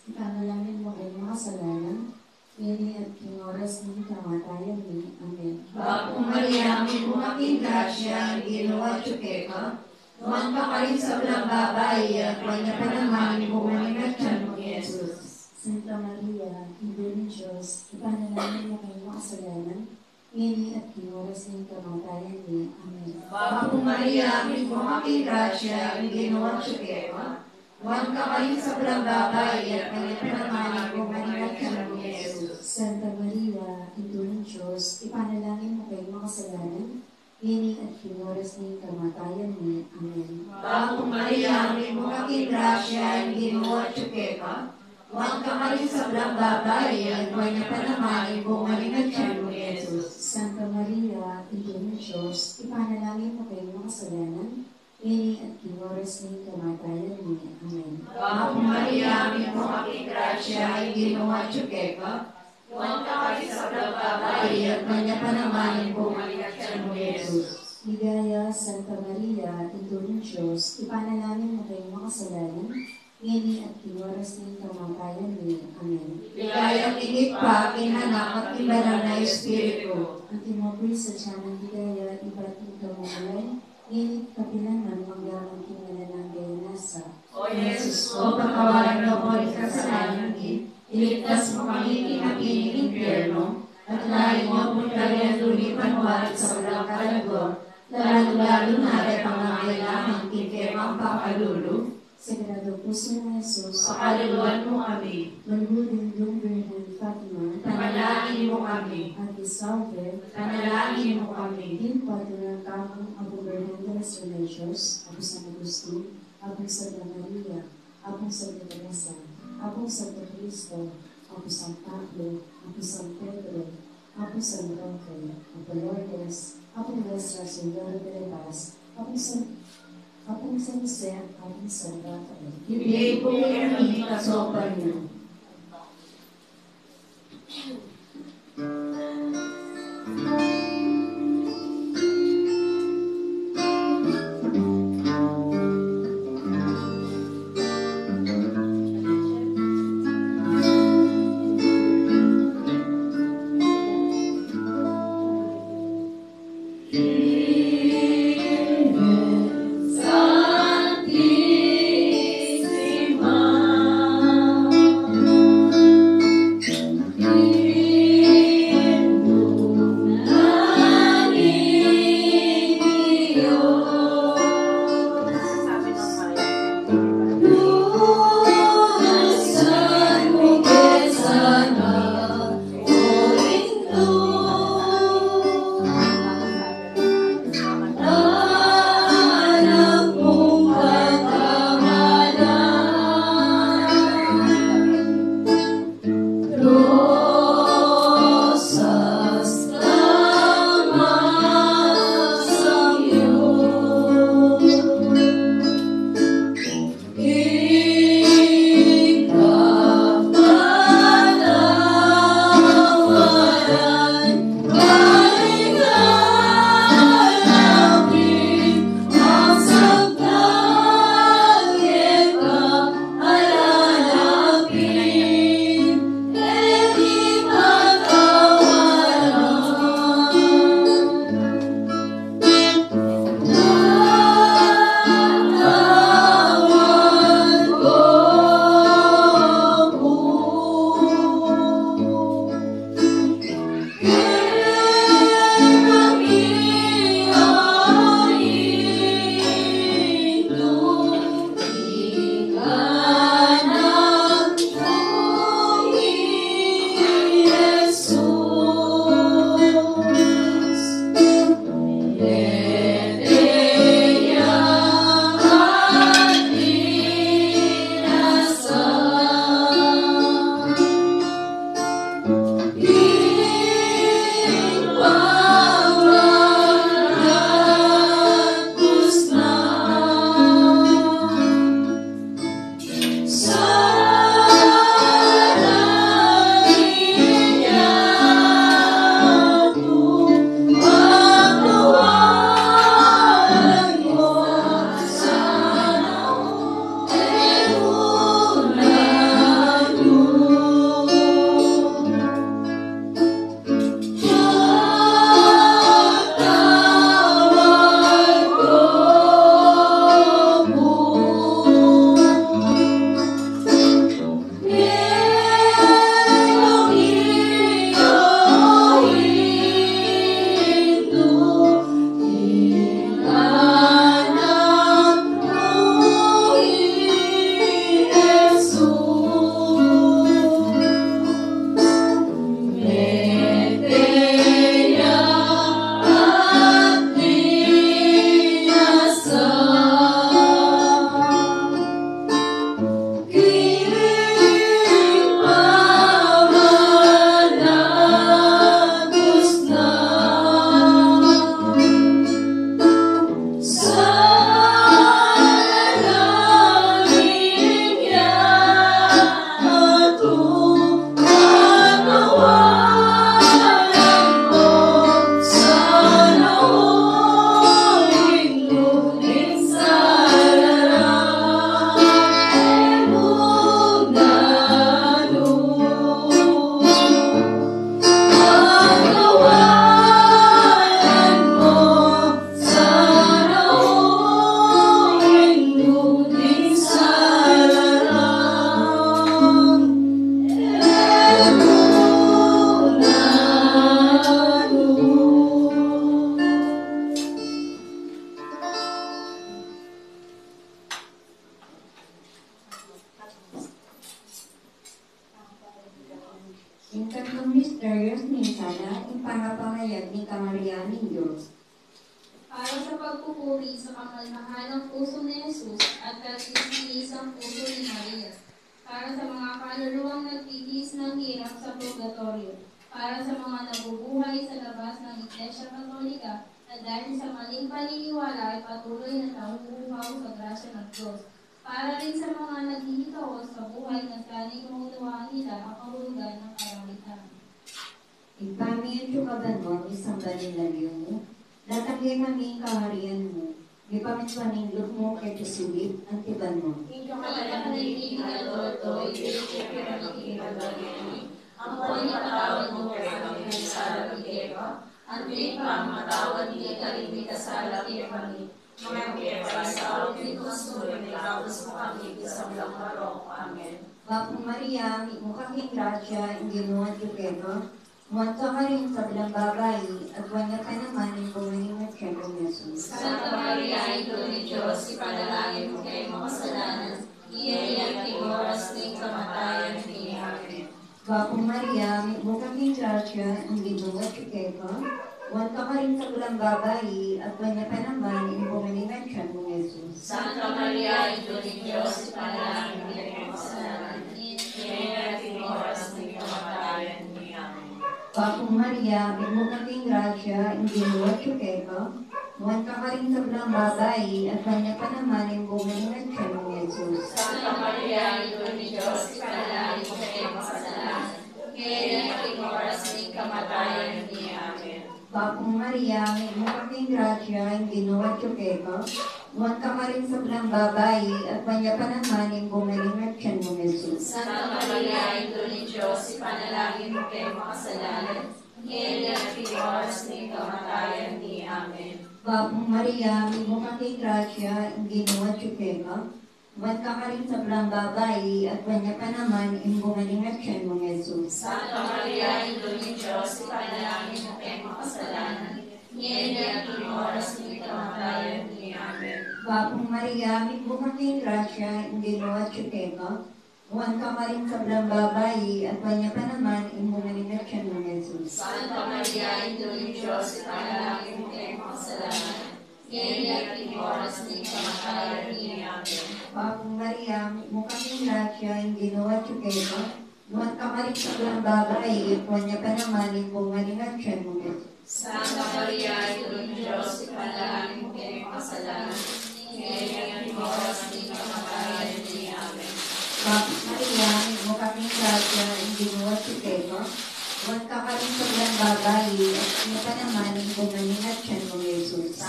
Ipanalangin mo ay makasalanan, ngayon at king oras ng kamatayan ni. Amen. Bagong Maria, may bumaking grasya, ginawa ka. Tuwan ka rin sa walang babae, at kanya pa naman bumalik at tiyan mo, Jesus. Santa Maria, Ina ng Diyos, ipanalangin mo ay makasalanan, ngayon at king oras ng kamatayan ni. Amen. Bagong Maria, may bumaking grasya, ginawa ka. Tuwan ka rin sa walang babae, at kanya pa naman bumalik at tiyan mo, Jesus. Santa Maria, Ina ng Diyos, ipanalangin mo kayo makasalanan, ngayon at king oras ng kamatayan ni. Amen. Bagong Maria, may bumaking grasya, ginawa ka. Tuwan ka rin sa walang babae, at kanya pa naman bumalik at tiyan mo, Jesus. Santa Maria, Ina ng Diyos, ipanalangin mo kayo makasalanan, ngayon at king oras ng kamatayan ni. Amen. Bagong Maria, may bumaking grasya, ginawa ka. Tuwan ka rin sa walang babae, at kanya pa naman bumalik at tiyan mo, Jesus. Ligaya, Santa Maria, Ina ng Diyos, ipanalangin mo kayo makasalanan, ngayon at king oras ng kamatayan ni. Amen. Ligayang higit pa, inanak at ibanal na Espiritu. Ang timopoy sa tiyan ng ligaya, iba't kamulay, ngayon at kapilangan hanggang ang kinala ng gayanasa. O Jesus, o pagkawalan mo ko rin kasalanan din, iligtas mo kami kinapining impyerno, at lahat mo kung kanyang lulipan warit sa walang kalagor, lalo na ay pangangailangan kikemang pakalulu. Sagrado Puso ng Jesus, Pakaluluan mo kami, Malbudindong Virgen Fatima, panalangin mo kami, at Salve, panalangin mo kami. din patunang kamong Apo Virgen de los Remedios, Apo San Agustin, Apo Santa Maria, Apo Santa Teresa, Apo Santo Cristo, Apo San Pablo, Apo San Pedro, Apo San Roque, Apo Lourdes, Apo Nuestra Señora de la Paz, Apo San Jose, Apo San Rafael. Ibigay po kami kasopan niyo. Santísima misterious minsala, ang pangapangayag ni Kamarian ng Diyos. Para sa pagpupuri sa kamalmahan ng puso ni Jesus at kagising-isang puso ni Maria. Para sa mga kaluluwang nagtitiis ng hirap sa purgatorio. Para sa mga nabubuhay sa labas ng Iglesia Katolika na dahil sa maling paniniwala ay patuloy na nahuhuhaw sa grasya ng Diyos. Para rin sa mga naghihitaos sa buhay na sana'y maunawaan nila ang kahulugan ng kalangitan. Ipamiyan siya kabanwa, isang balinalyo mo. Latagay kami kaharian mo. Ipamitwaning loob mo kay Jesuit ang tiban mo. Ikaw kalahaniin na Lord, ang buhay na patawad mo kami sa Labigero, ang ipang matawad ni Kalimita sa Labigero, mga kaya sa awit ko sulit na tapos mo kami sa Blang Marong. Amen. Bapong Maria, mi mo kaking grasya, hindi mo ang tukero. Muanto ka rin sa bilang babae, at wanya ka naman ang bumaning at siyempre Jesus. Santa Maria, Ito ni Diyos, ipanalangin mo kayo mga kasalanan, iyan ang oras ng kamatayan ni Amen. Bapong Maria, mi mo kaking grasya, hindi mo at tukero. Muanto ka rin sa bilang babae, at wanya ka naman ang bumaning at siyempre Jesus. Santa Maria, Ito ni Diyos, ipanalangin mo kayo mga kasalanan, iyan ang oras ng kamatayan ni Amen. Bapong Maria, mi mo kaking grasya, hindi mo at tukero. Muanto ka rin sa bilang babae, at wanya ka naman ang bumaning at siyempre Jesus. Santa Maria, Ito ni Diyos, ipanalangin mo kayo mga kasalanan, ngayon at oras ng kamatayan ni Amen. Bapong Maria, mi mo kaking grasya, hindi mo at tukero. Muanto ka rin sa bilang babae, at wanya ka naman ang bumaning at siyempre Jesus. Santa Maria, Ito ni Diyos, ipanalangin mo kayo mga kasalanan, ngayon at oras ng kamatayan ni Amen. Bapong Maria, mi mo kaking grasya, hindi mo at tukero. Muanto ka rin sa bilang babae, at wanya ka naman ang bumaning at siyempre Jesus. Santa Maria, Ito ni Diyos, ipanalangin mo kayo mga kasalanan, ngayon at oras ng kamatayan ni Amen. Bapong Maria, mi mo kaking grasya, hindi mo at tukero. Muanto ka rin sa bilang babae, at wanya ka naman ang bumaning at siyempre Jesus. Santa Maria, Ito ni Diyos, ipanalangin mo kayo mga kasalanan, ngayon at oras ng kamatayan ni Amen. Bapong Maria, mi mo kaking grasya, hindi mo at tukero. Muanto ka rin sa bilang babae, at wanya ka naman ang bumaning at siyempre Jesus. Santa Maria, Ito ni Diyos, ipanalangin mo kayo mga kasalanan, ngayon at oras ng kamatayan ni Amen. Bapong Maria, mi mo kaking grasya, hindi mo at tukero. Muanto ka rin sa bilang babae, at wanya ka naman ang bumaning at siyempre Jesus.